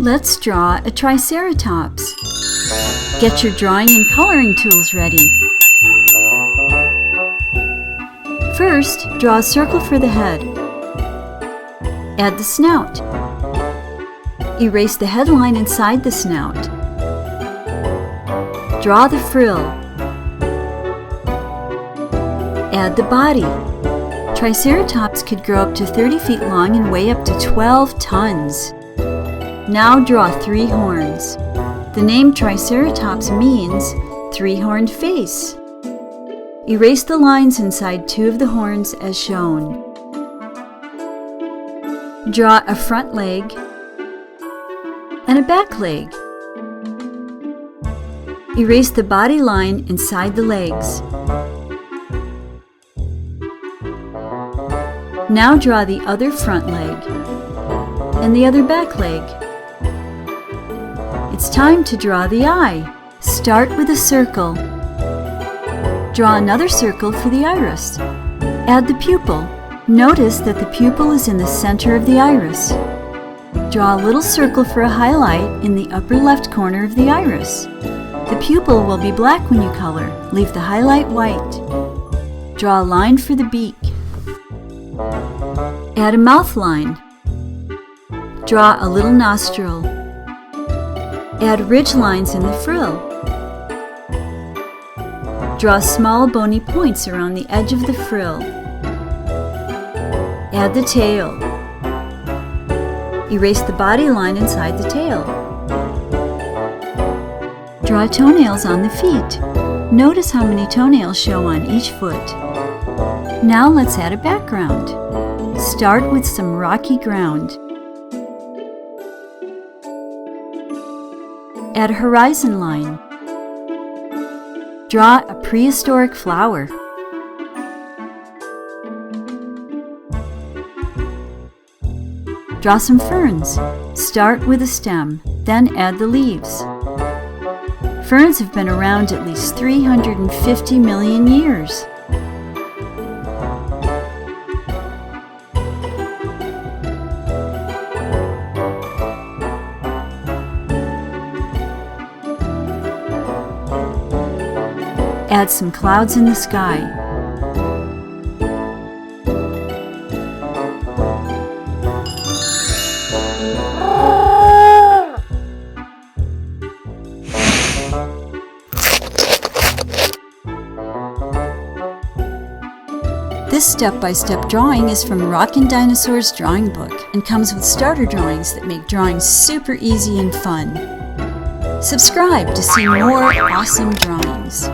Let's draw a Triceratops. Get your drawing and coloring tools ready. First, draw a circle for the head. Add the snout. Erase the headline inside the snout. Draw the frill. Add the body. Triceratops could grow up to 30 feet long and weigh up to 12 tons. Now draw 3 horns. The name Triceratops means three-horned face. Erase the lines inside 2 of the horns as shown. Draw a front leg and a back leg. Erase the body line inside the legs. Now draw the other front leg and the other back leg. It's time to draw the eye. Start with a circle. Draw another circle for the iris. Add the pupil. Notice that the pupil is in the center of the iris. Draw a little circle for a highlight in the upper left corner of the iris. The pupil will be black when you color. Leave the highlight white. Draw a line for the beak. Add a mouth line. Draw a little nostril. Add ridge lines in the frill. Draw small bony points around the edge of the frill. Add the tail. Erase the body line inside the tail. Draw toenails on the feet. Notice how many toenails show on each foot. Now let's add a background. Start with some rocky ground. Add a horizon line. Draw a prehistoric flower. Draw some ferns. Start with a stem, then add the leaves. Ferns have been around at least 350 million years. Add some clouds in the sky. This step-by-step drawing is from Rockin' Dinosaur's drawing book and comes with starter drawings that make drawing super easy and fun. Subscribe to see more awesome drawings.